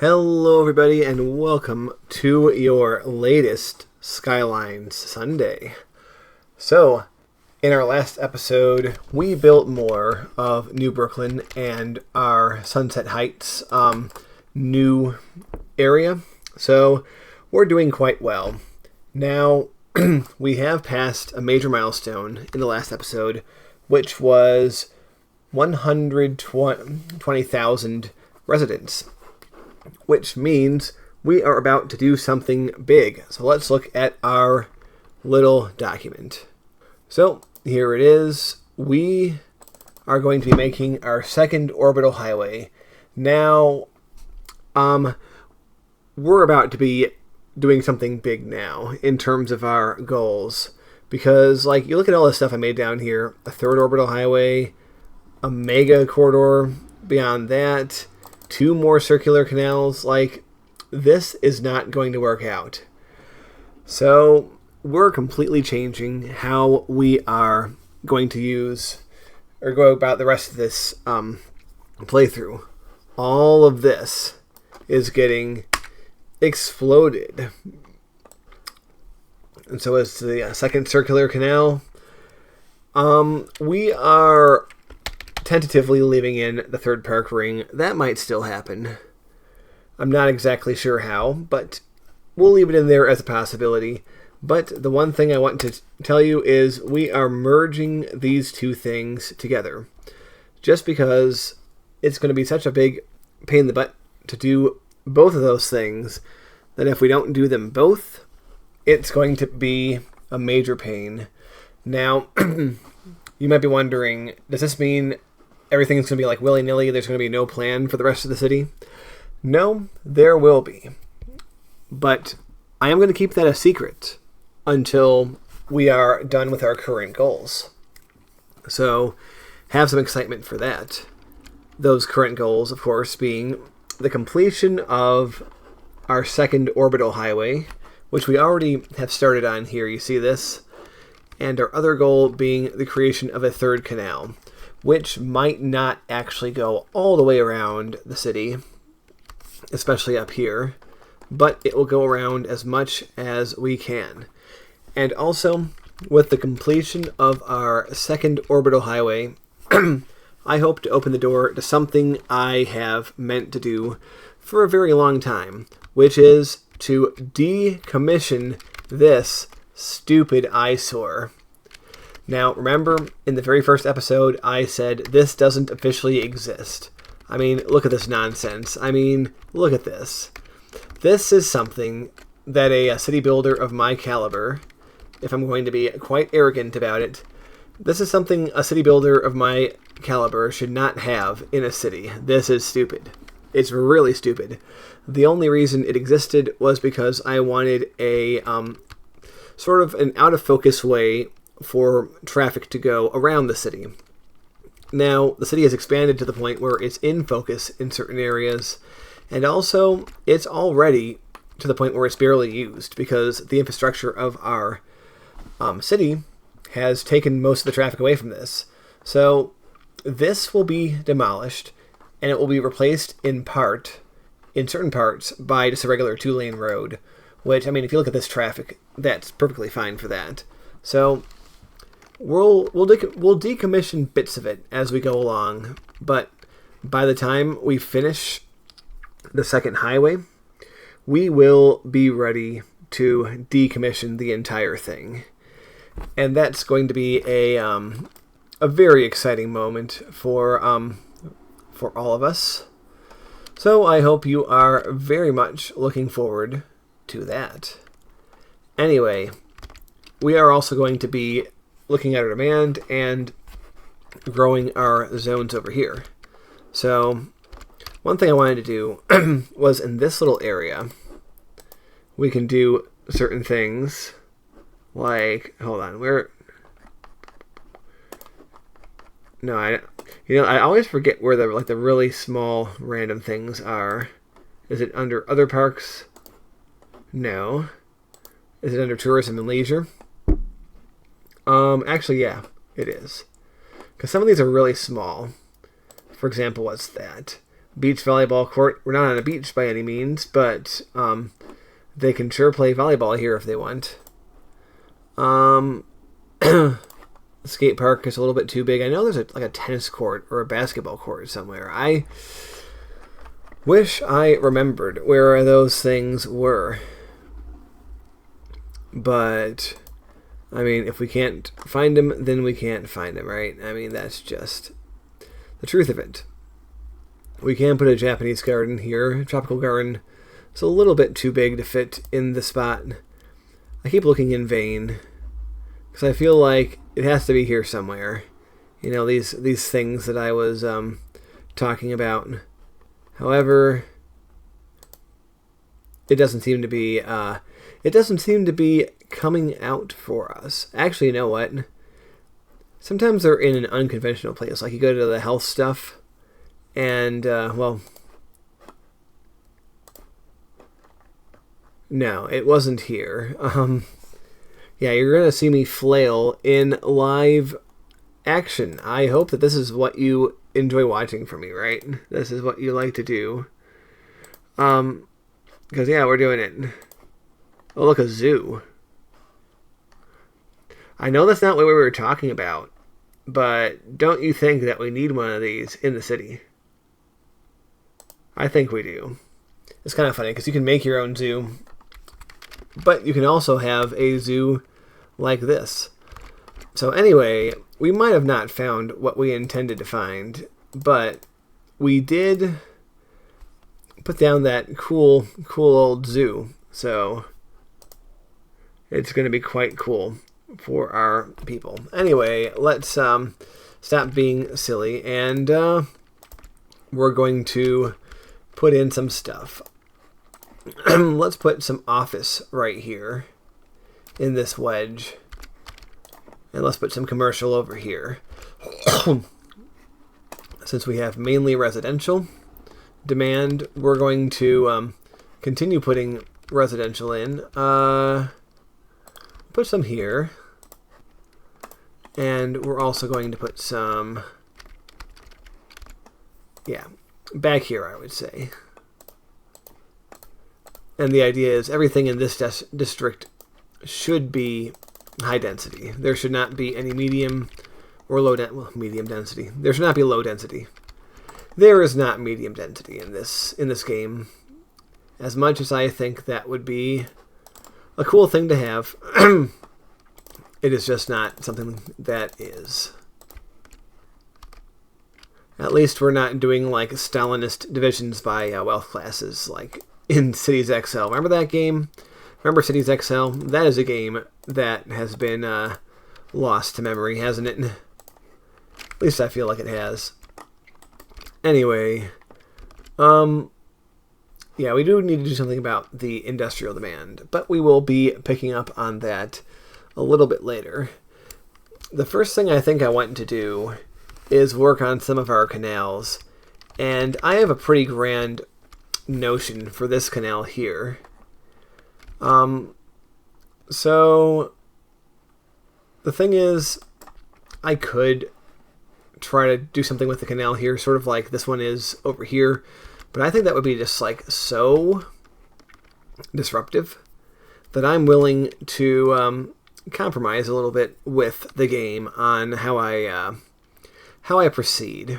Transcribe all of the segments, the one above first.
Hello, everybody, and welcome to your latest Skylines Sunday. So, in our last episode, we built more of New Brooklyn and our Sunset Heights new area. So, we're doing quite well. Now, we have passed a major milestone in the last episode, which was 120,000 residents, which means we are about to do something big. So let's look at our little document. So here it is. We are going to be making our second orbital highway. Now, we're about to be doing something big now in terms of our goals. Because, like, you look at all the stuff I made down here, a third orbital highway, a mega corridor beyond that, 2 more circular canals. Like, this is not going to work out. So we're completely changing how we are going to use or go about the rest of this playthrough. All of this is getting exploded. And so is the second circular canal. We are tentatively leaving in the third park ring. That might still happen. I'm not exactly sure how, but we'll leave it in there as a possibility. But the one thing I want to tell you is we are merging these two things together. Just because it's going to be such a big pain in the butt to do both of those things, that if we don't do them both, it's going to be a major pain. Now, you might be wondering, does this mean everything's going to be like willy-nilly? There's going to be no plan for the rest of the city? No, there will be. But I am going to keep that a secret until we are done with our current goals. So have some excitement for that. Those current goals, of course, being the completion of our second orbital highway, which we already have started on here. You see this? And our other goal being the creation of a third canal, which might not actually go all the way around the city, especially up here, but it will go around as much as we can. And also, with the completion of our second orbital highway, I hope to open the door to something I have meant to do for a very long time, which is to decommission this stupid eyesore. Now, remember, in the very first episode, I said this doesn't officially exist. I mean, look at this nonsense. I mean, look at this. This is something that a city builder of my caliber, if I'm going to be quite arrogant about it, this is something a city builder of my caliber should not have in a city. This is stupid. It's really stupid. The only reason it existed was because I wanted a sort of an out-of-focus way for traffic to go around the city. Now, the city has expanded to the point where it's in focus in certain areas, and also it's already to the point where it's barely used because the infrastructure of our city has taken most of the traffic away from this. So this will be demolished, and it will be replaced in certain parts, by just a regular 2-lane road, which, I mean, if you look at this traffic, that's perfectly fine for that. So we'll decommission bits of it as we go along, but by the time we finish the second highway, we will be ready to decommission the entire thing. And that's going to be a very exciting moment for all of us. So I hope you are very much looking forward to that. Anyway, we are also going to be looking at our demand and growing our zones over here. So one thing I wanted to do was in this little area, we can do certain things like, hold on, I always forget where the really small random things are. Is it under other parks? No. Is it under tourism and leisure? Actually, yeah, it is. Because some of these are really small. For example, what's that? beach volleyball court. We're not on a beach by any means, but they can sure play volleyball here if they want. The skate park is a little bit too big. I know there's like a tennis court or a basketball court somewhere. I wish I remembered where those things were. But, I mean, if we can't find them, then we can't find them, right? I mean, that's just the truth of it. We can put a Japanese garden here, tropical garden. It's a little bit too big to fit in the spot. I keep looking in vain, because I feel like it has to be here somewhere. You know, these things that I was talking about. However, it doesn't seem to be coming out for us. Actually, you know what? Sometimes they're in an unconventional place. Like you go to the health stuff, and well, no, it wasn't here. Yeah, you're going to see me flail in live action. I hope that this is what you enjoy watching from me, right? This is what you like to do. Because, yeah, we're doing it. Oh, look, a zoo. I know that's not what we were talking about, but don't you think that we need one of these in the city? I think we do. It's kind of funny, because you can make your own zoo, but you can also have a zoo like this. So anyway, we might have not found what we intended to find, but we did put down that cool old zoo. So it's going to be quite cool for our people. Anyway, let's stop being silly, and we're going to put in some stuff. Let's put some office right here in this wedge. And let's put some commercial over here. Since we have mainly residential demand, we're going to continue putting residential in. Put some here. And we're also going to put some, yeah, back here, I would say. And the idea is everything in this district should be high density. There should not be any medium or low medium density. There should not be low density. There is not medium density in this game. As much as I think that would be a cool thing to have, it is just not something that is. At least we're not doing like Stalinist divisions by wealth classes like in Cities XL. Remember that game? Remember Cities XL? That is a game that has been lost to memory, hasn't it? At least I feel like it has. Anyway, yeah, we do need to do something about the industrial demand, but we will be picking up on that a little bit later. The first thing I think I want to do is work on some of our canals, and I have a pretty grand notion for this canal here. So the thing is, I could try to do something with the canal here, sort of like this one is over here, but I think that would be just like so disruptive that I'm willing to compromise a little bit with the game on how I proceed.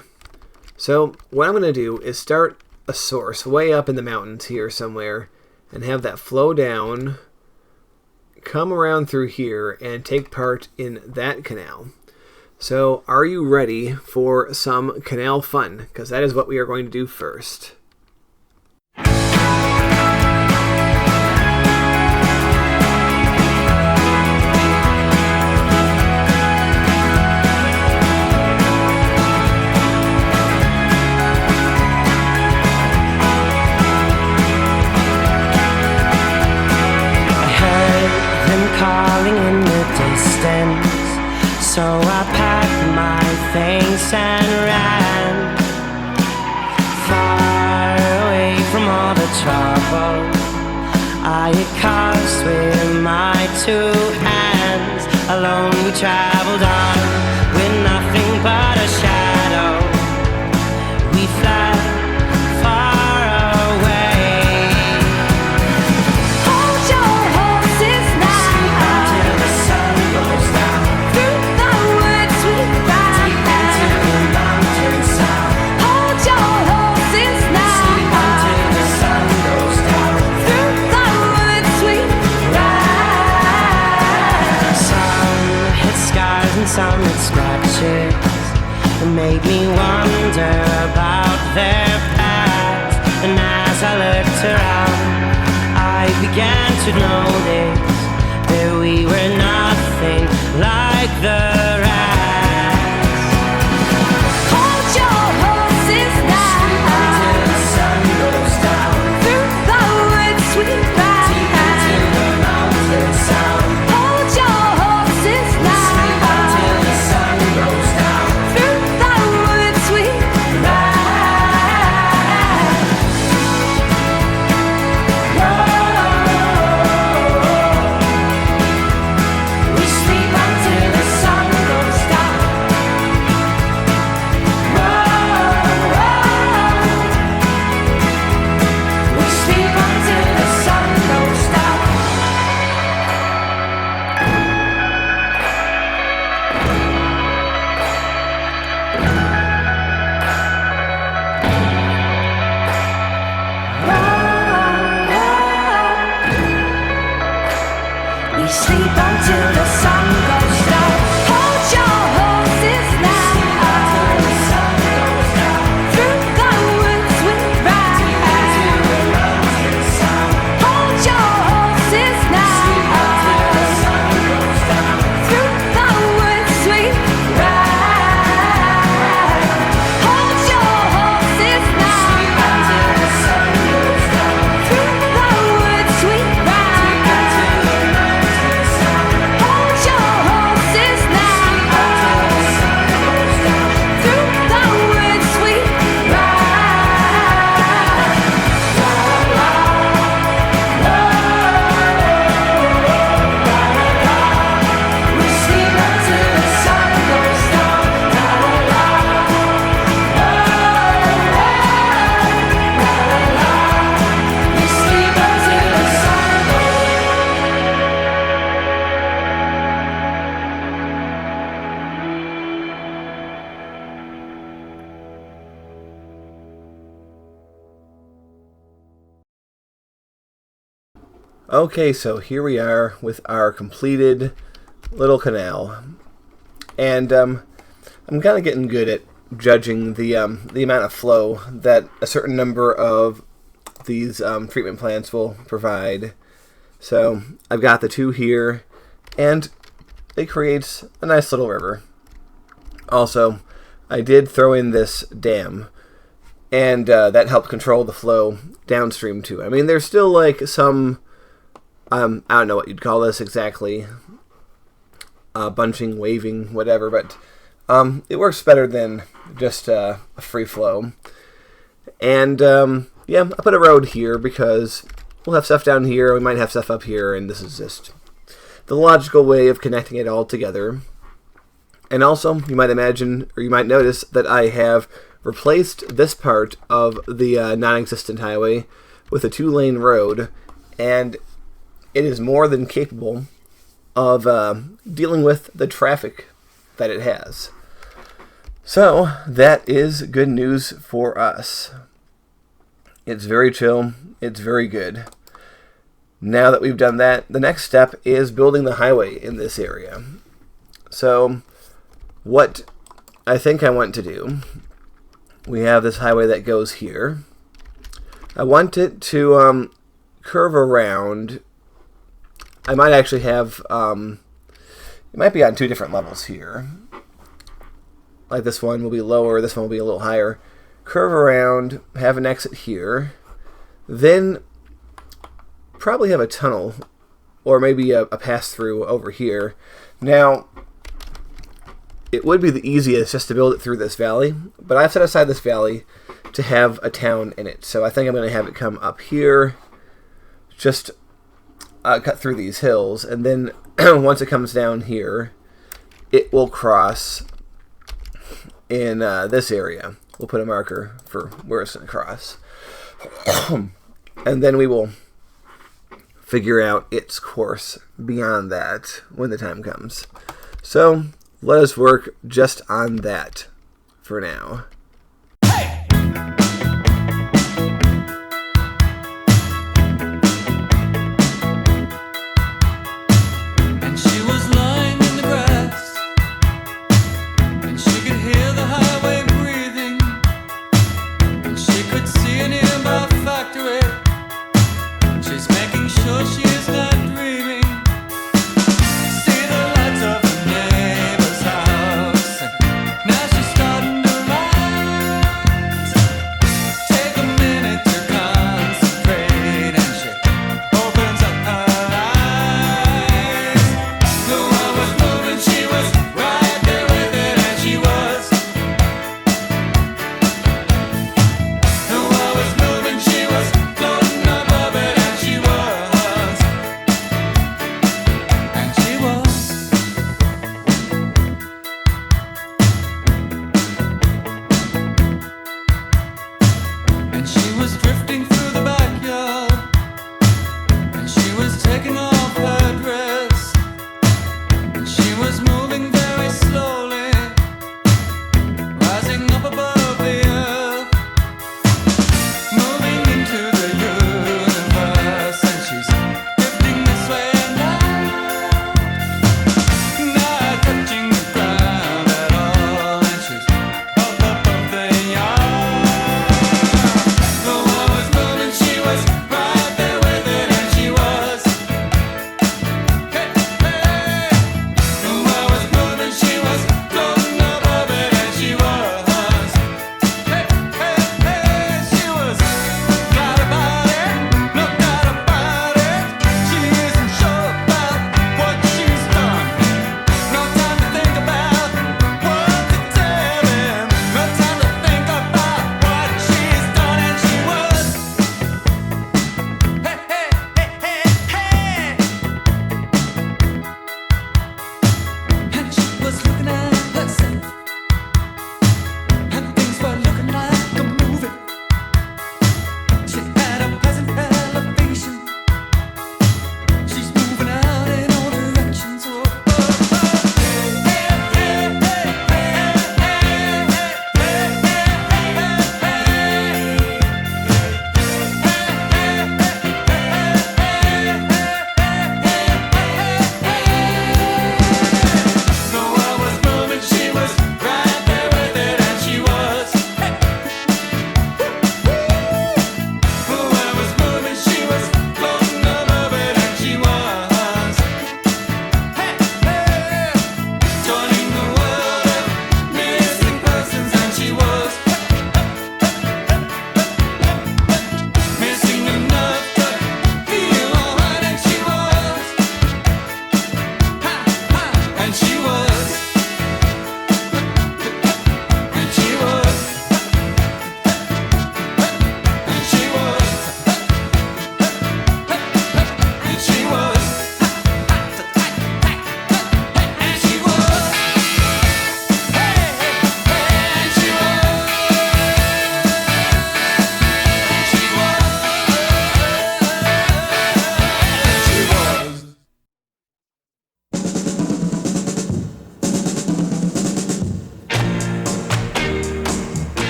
So what I'm going to do is start a source way up in the mountains here somewhere and have that flow down, come around through here, and take part in that canal. So are you ready for some canal fun? Because that is what we are going to do first. Calling in the distance, so I packed my things and ran far away from all the trouble I had caused with my two hands. Alone we traveled on with nothing but a shadow. We fled around, I began to notice that we were nothing like the rest. Hold your horses now Till the sun goes down, through the woods sweet ride. till the mountains sound. Hold your horses now Till the sun goes down. through the woods sweet ride. We sleep until the sun goes down. We sleep until the sun goes down. We sleep until the sun goes down. Hold your horses now through the woods we ride. Hold your horses now through the woods we ride. Hold your horses now through the woods we ride. Hold your horses now through the woods we ride. We sleep until the sun goes down. We sleep until the sun goes down. Okay, so here we are with our completed little canal. And I'm kind of getting good at judging the amount of flow that a certain number of these treatment plants will provide. So I've got the two here, and it creates a nice little river. Also, I did throw in this dam, and that helped control the flow downstream too. I mean, there's still like some, I don't know what you'd call this exactly, bunching, waving, whatever, but it works better than just a free flow. And yeah, I put a road here because we'll have stuff down here, we might have stuff up here, and this is just the logical way of connecting it all together. And also, you might imagine, or you might notice, that I have replaced this part of the non-existent highway with a 2-lane road, and it is more than capable of dealing with the traffic that it has. So, that is good news for us. It's very chill, it's very good. Now that we've done that, the next step is building the highway in this area. So, what I think I want to do, we have this highway that goes here. I want it to curve around. I might actually have, it might be on 2 different levels here. Like this one will be lower, this one will be a little higher. Curve around, have an exit here. Then probably have a tunnel, or maybe a pass-through over here. Now, it would be the easiest just to build it through this valley, but I've set aside this valley to have a town in it. So I think I'm going to have it come up here, just cut through these hills, and then once it comes down here, it will cross in this area. We'll put a marker for where it's going to cross. And then we will figure out its course beyond that when the time comes. So let us work just on that for now. And she was lying in the grass, and she could hear the highway breathing, and she could see a nearby factory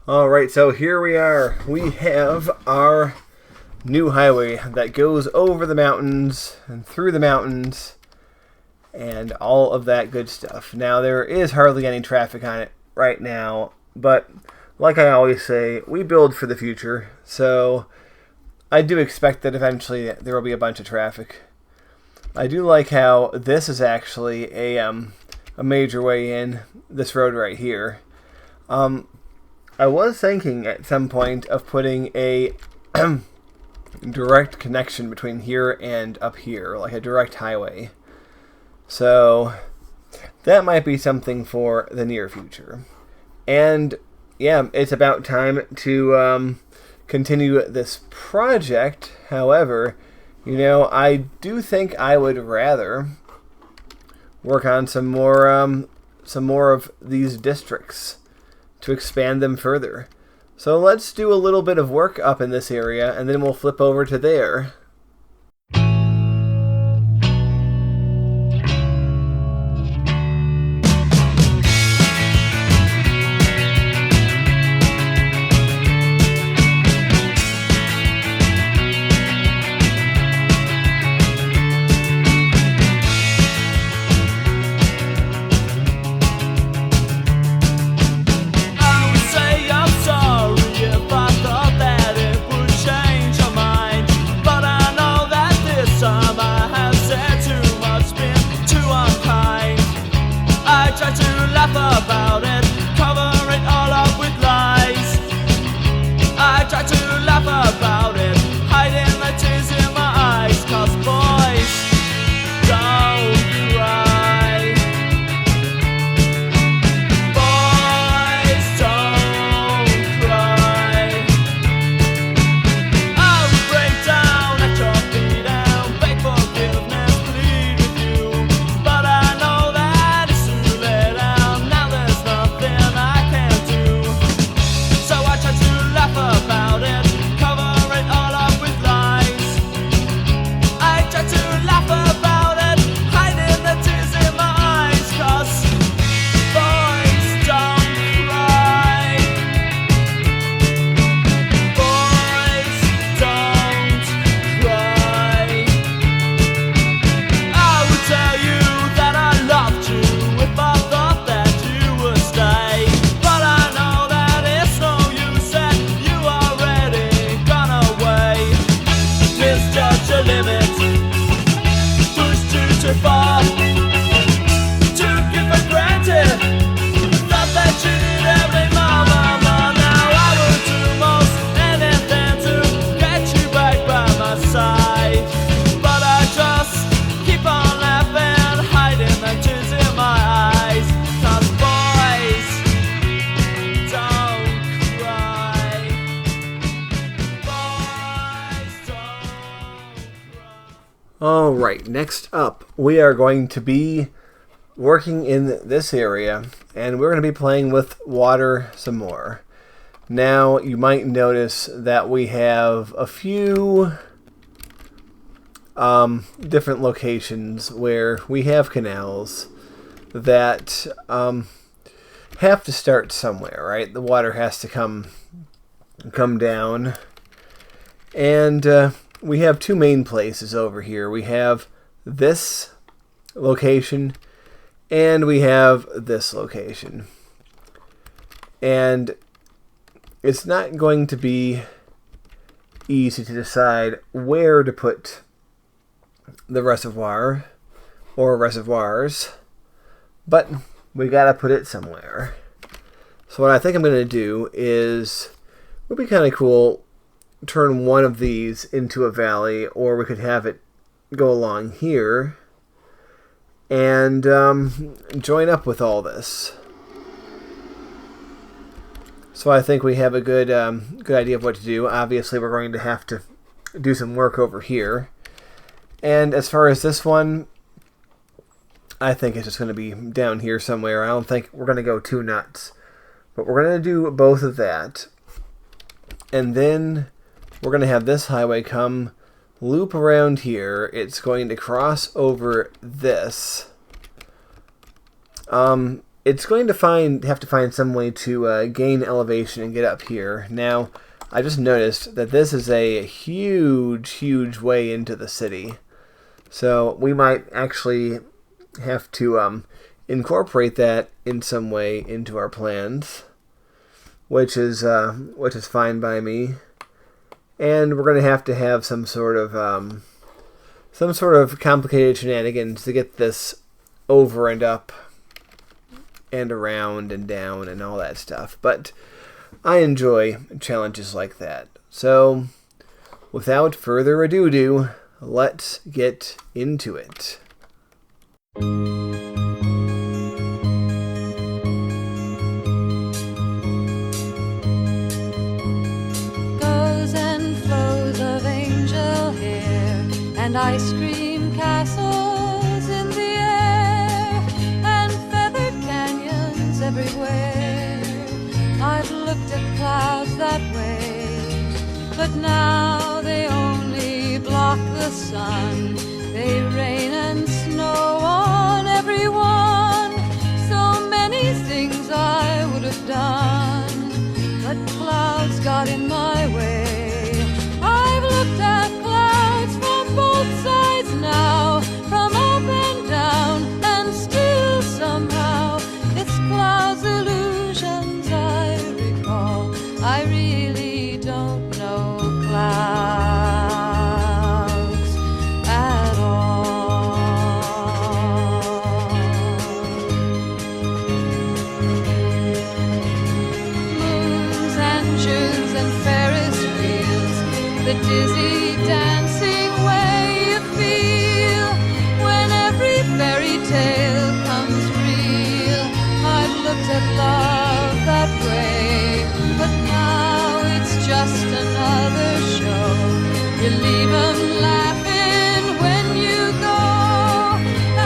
Alright, so here we are. We have our new highway that goes over the mountains and through the mountains and all of that good stuff. Now, there is hardly any traffic on it right now, but like I always say, we build for the future, so I do expect that eventually there will be a bunch of traffic. I do like how this is actually a major way in, this road right here. I was thinking at some point of putting a direct connection between here and up here, like a direct highway. So that might be something for the near future. And yeah, it's about time to continue this project. However, I do think I would rather work on some more of these districts to expand them further. So let's do a little bit of work up in this area, and then we'll flip over to there. About it, cover it all up with lies. I try to laugh about it, hiding the tears in my eyes. 'Cause boys don't cry. Boys don't cry. I'll break down at your feet and beg forgiveness, plead with you. But I know that it's too late. About it, cover it all up with lies. I try to laugh about it, hiding the tears in my eyes. 'Cause boys don't cry. Boys don't cry. I would tell you that I loved you if I thought that you would stay. But I know that it's no use that you already gone away. Misjudge your limits, pushed you too far, took you for granted, thought that you did every more. Now I would do most anything to get you back by my side. But I just keep on laughing, hiding the tears in my eyes. 'Cause boys don't cry. Boys don't cry. Alright, next up, we are going to be working in this area, and we're going to be playing with water some more. Now, you might notice that we have a few different locations where we have canals that have to start somewhere, right? The water has to come down. And we have two main places over here. We have this location and we have this location. And it's not going to be easy to decide where to put the reservoir or reservoirs, but we gotta put it somewhere. So what I think I'm gonna do is, it would be kind of cool, turn one of these into a valley, or we could have it go along here and join up with all this. So I think we have a good idea of what to do. Obviously, we're going to have to do some work over here. And as far as this one, I think it's just going to be down here somewhere. I don't think we're going to go too nuts. But we're going to do both of that. And then we're going to have this highway come loop around here. It's going to cross over this. it's going to have to find some way to gain elevation and get up here. Now, I just noticed that this is a huge way into the city. So we might actually have to incorporate that in some way into our plans, which is fine by me. And we're going to have some sort of complicated shenanigans to get this over and up and around and down and all that stuff. But I enjoy challenges like that. So, without further ado, let's get into it. Goes and flows of angel hair and ice cream castles in the air and feathered canyons everywhere. I've looked at clouds that way, but now they only block the sun. They rain and snow on everyone. So many things I would have done, but clouds got in my way. I've looked at clouds from both sides now, from up and down, and still somehow it's clouds' illusions I recall. I really don't know clouds at all. Moons and Junes and Ferris wheels, the dizzy dancing way you feel when every fairy tale comes real. I've looked at love that way, but now it's just another show. You leave 'em laughing when you go,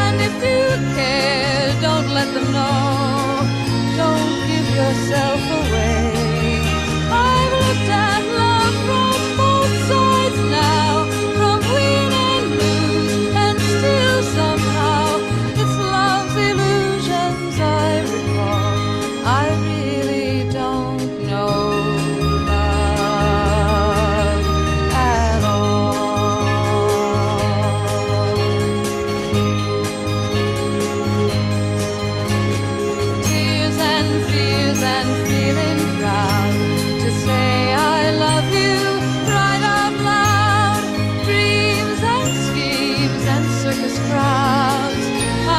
and if you care, don't let them know. Don't give yourself away. I've looked at love from both sides now, from win and lose, and still somehow it's love's illusions I recall. I really don't know love at all. Tears and fears and feeling proud to say I love you right out loud. Dreams and schemes and circus crowds.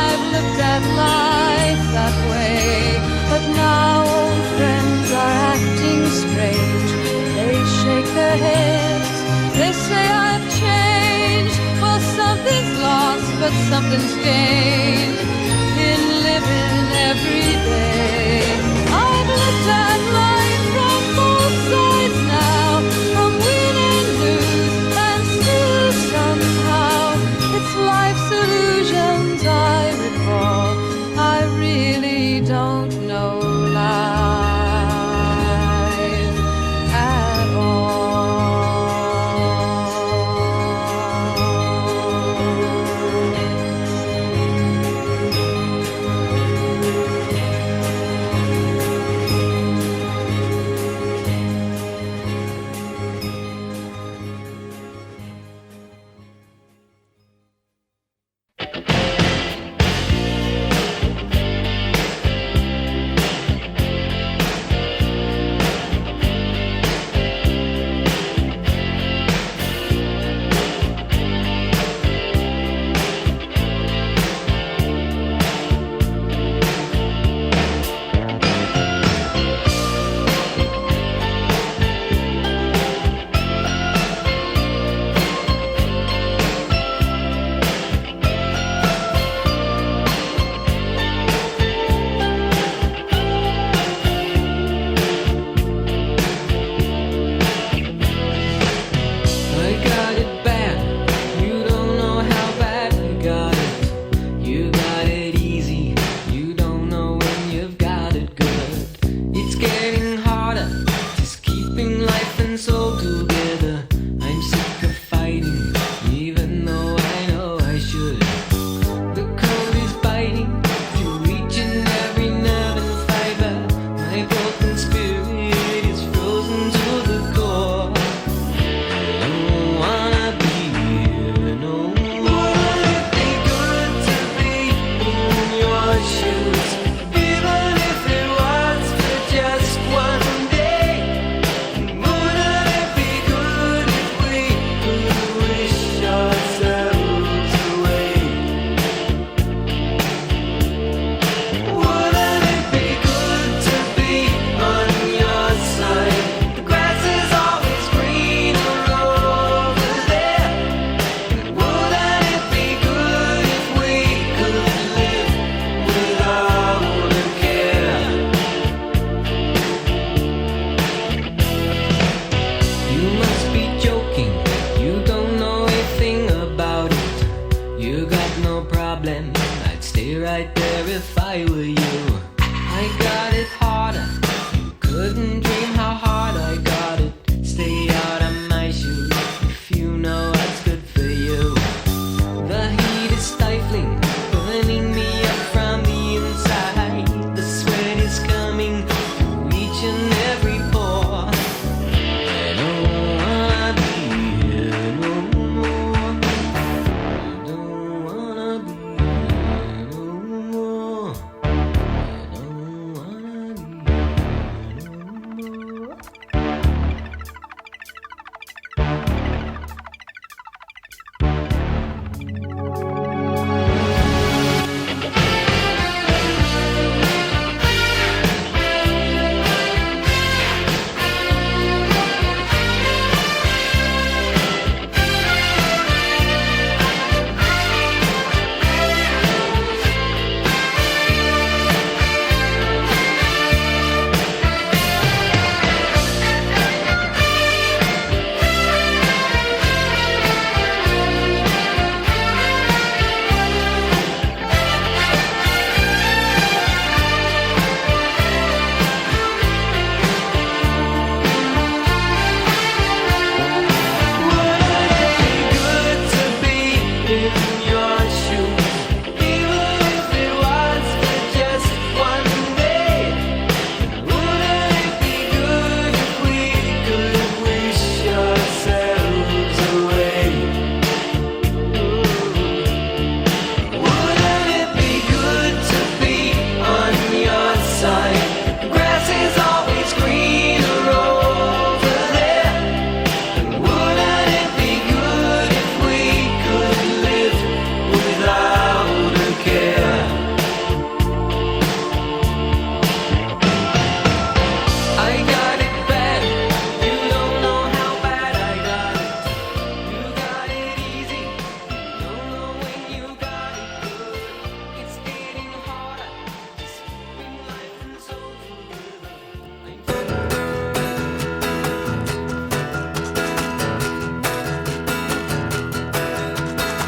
I've looked at life that way, but now old friends are acting strange. They shake their heads, they say I've changed. Well, something's lost, but something's gained in living every day. I've looked at life from both sides now, from win and lose, and still somehow it's life's illusions I recall. I really don't know life at all. I'd stay right there if I were you. I got it harder. You couldn't dream how hard I got it. Stay out of my shoes if you know what's good for you. The heat is stifling, burning me up from the inside. The sweat is coming through each and every pore. I don't wanna be here no more. I don't wanna be here no more. I don't wanna be here no more.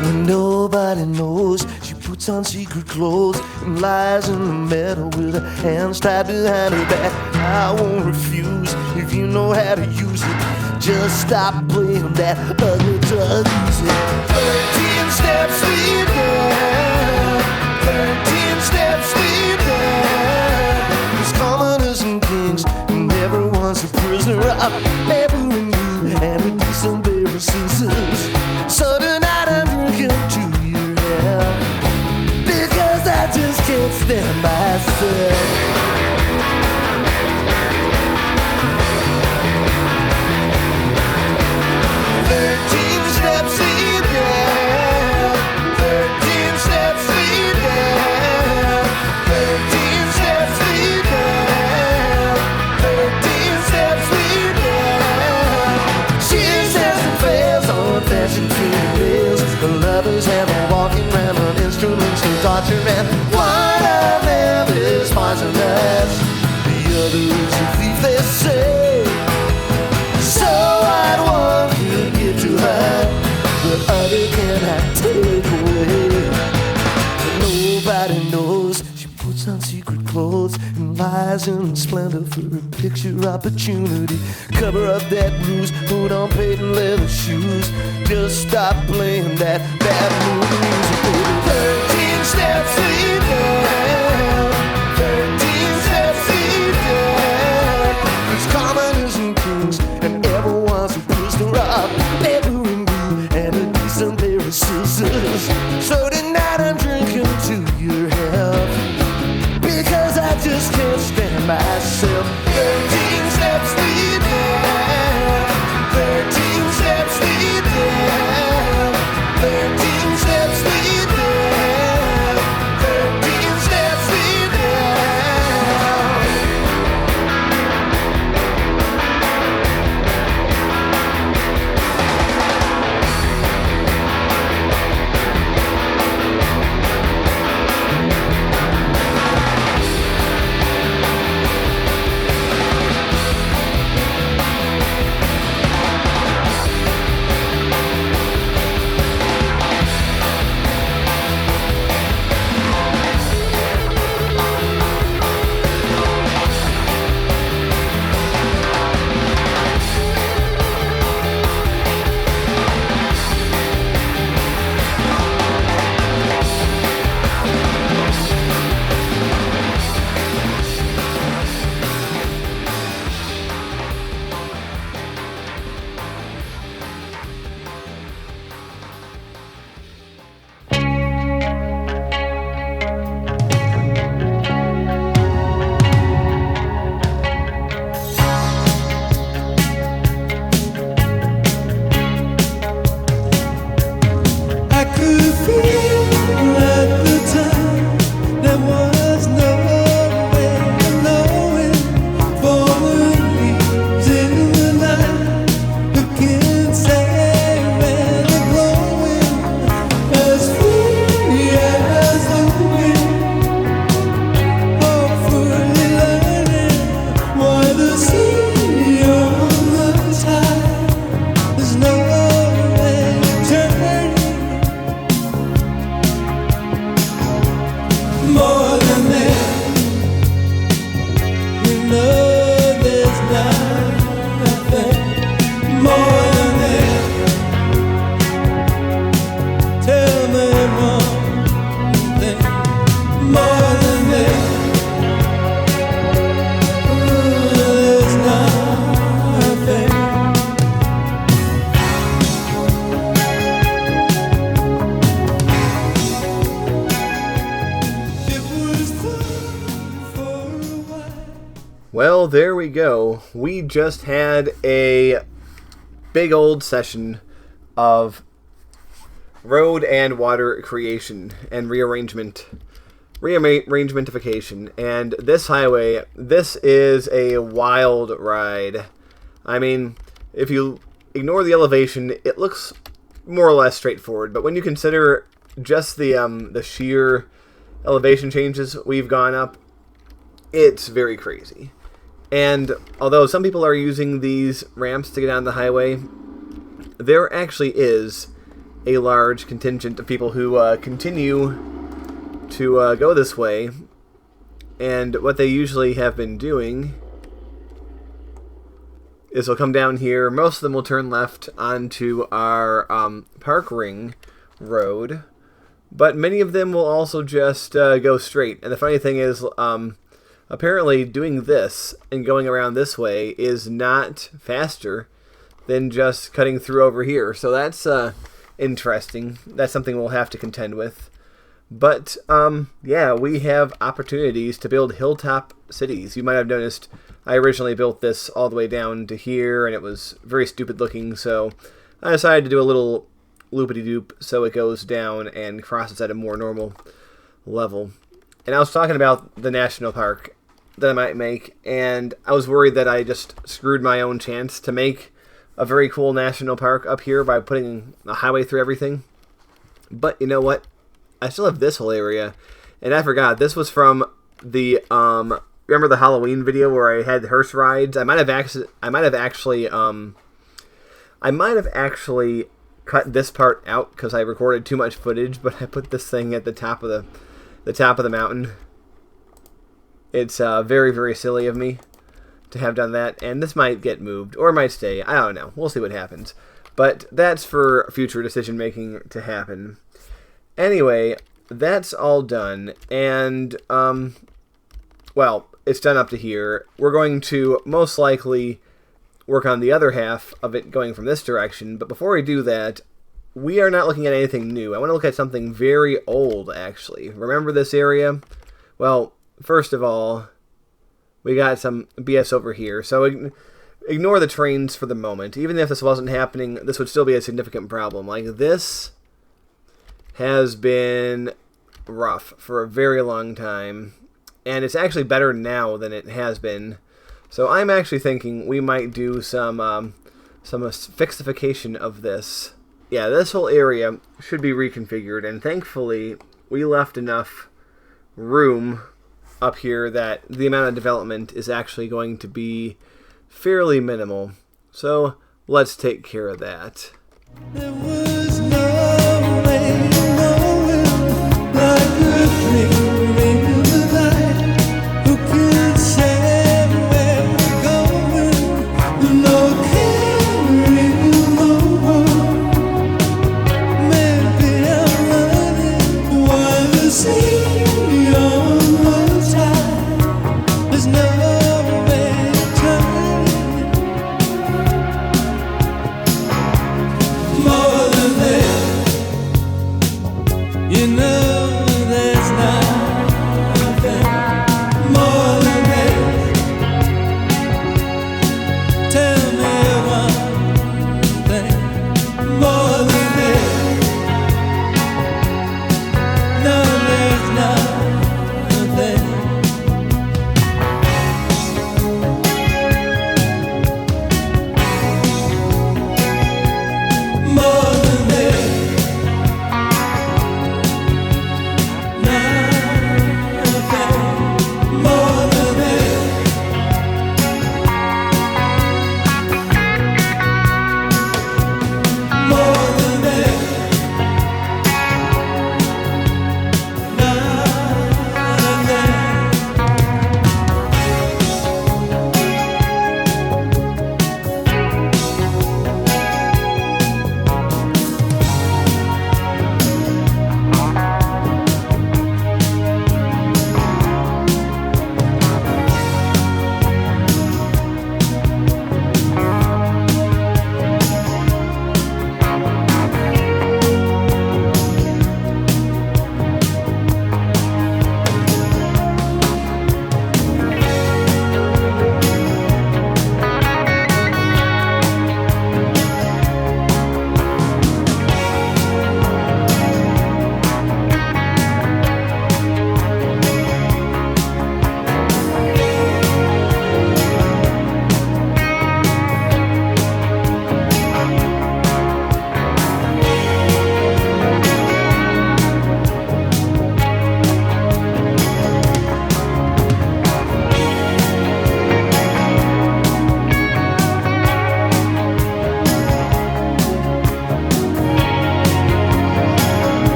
When nobody knows, she puts on secret clothes and lies in the meadow with her hands tied behind her back. I won't refuse if you know how to use it. Just stop playing that ugly drug music. 13 steps lead down, 13 steps lead down. There's commoners and kings, and everyone's a prisoner of neighboring you and a decent pair of scissors. So tonight I'm drinking to your hell, because I just can't stand myself. 13 steps lead down, 13 steps lead down, 13 steps lead down, 13 steps lead down. She says it fails on fashion rails. The lovers have a walking around on instruments to torture, and one of them is poisonous. The other is a thief, they say. So I'd want you to give to her, but other cannot take away. But nobody knows she puts on secret clothes and lies in splendor for a picture opportunity. Cover up that bruise, put on patent leather shoes. Just stop playing that bad mood music, baby. 13 steps lead down, 13 steps lead down. There's commoners and kings, and everyone's a prisoner of neighboring you and a decent pair of scissors. So tonight I'm drinking to your health, because I just can't stand myself. 13 steps lead down, 13 steps lead down, 13 steps lead down. Well, there we go. We just had a big old session of road and water creation and rearrangementification. And this highway, this is a wild ride. I mean, if you ignore the elevation, it looks more or less straightforward. But when you consider just the sheer elevation changes we've gone up, it's very crazy. And although some people are using these ramps to get on the highway, there actually is a large contingent of people who continue to go this way. And what they usually have been doing is they'll come down here. Most of them will turn left onto our park ring road, but many of them will also just go straight. And the funny thing is, apparently doing this and going around this way is not faster than just cutting through over here. So that's interesting. That's something we'll have to contend with. But yeah, we have opportunities to build hilltop cities. You might have noticed I originally built this all the way down to here, and it was very stupid looking, so I decided to do a little loopity-doop so it goes down and crosses at a more normal level. And I was talking about the national park that I might make, and I was worried that I just screwed my own chance to make a very cool national park up here by putting a highway through everything. But you know what? I still have this whole area, and I forgot, this was from the, remember the Halloween video where I had hearse rides? I might have actually cut this part out because I recorded too much footage, but I put this thing at the top of the mountain. It's very, very silly of me to have done that, and this might get moved, or it might stay. I don't know. We'll see what happens. But that's for future decision-making to happen. Anyway, that's all done, and, well, it's done up to here. We're going to most likely work on the other half of it going from this direction, but before we do that, we are not looking at anything new. I want to look at something very old, actually. Remember this area? Well, first of all, we got some BS over here, so ignore the trains for the moment. Even if this wasn't happening, this would still be a significant problem. Like, this has been rough for a very long time, and it's actually better now than it has been. So I'm actually thinking we might do some fixification of this. Yeah, this whole area should be reconfigured, and thankfully we left enough room up here that the amount of development is actually going to be fairly minimal. So let's take care of that. There was no way knowing like a dream in the night. Who could say where we're going? No carrying over. Maybe I'm running while the sea on the tide. There's no way turning. More than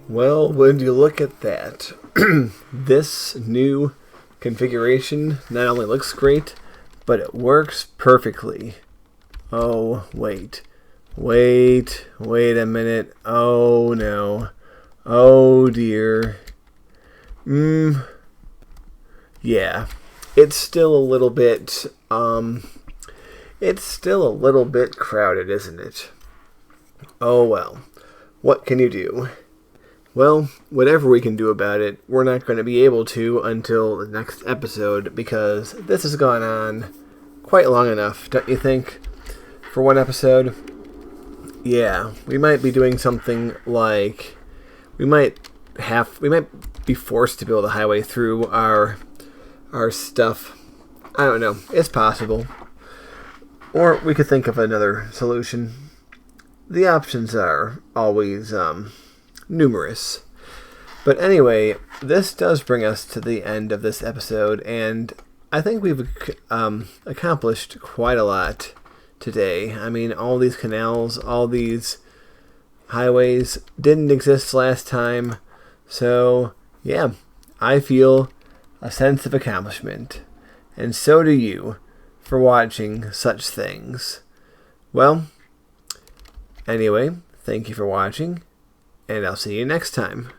Well, when you look at that, this new configuration not only looks great, but it works perfectly. Oh, wait a minute. Oh no. Oh dear. Yeah. It's still a little bit crowded, isn't it? Oh well. What can you do? Well, whatever we can do about it, we're not going to be able to until the next episode, because this has gone on quite long enough, don't you think? For one episode? Yeah, we might be doing something like we might be forced to build a highway through our stuff. I don't know. It's possible. Or we could think of another solution. The options are always numerous. But anyway, this does bring us to the end of this episode, and I think we've accomplished quite a lot today. I mean, all these canals, all these highways didn't exist last time. So, yeah, I feel a sense of accomplishment. And so do you for watching such things. Well, anyway, thank you for watching, and I'll see you next time.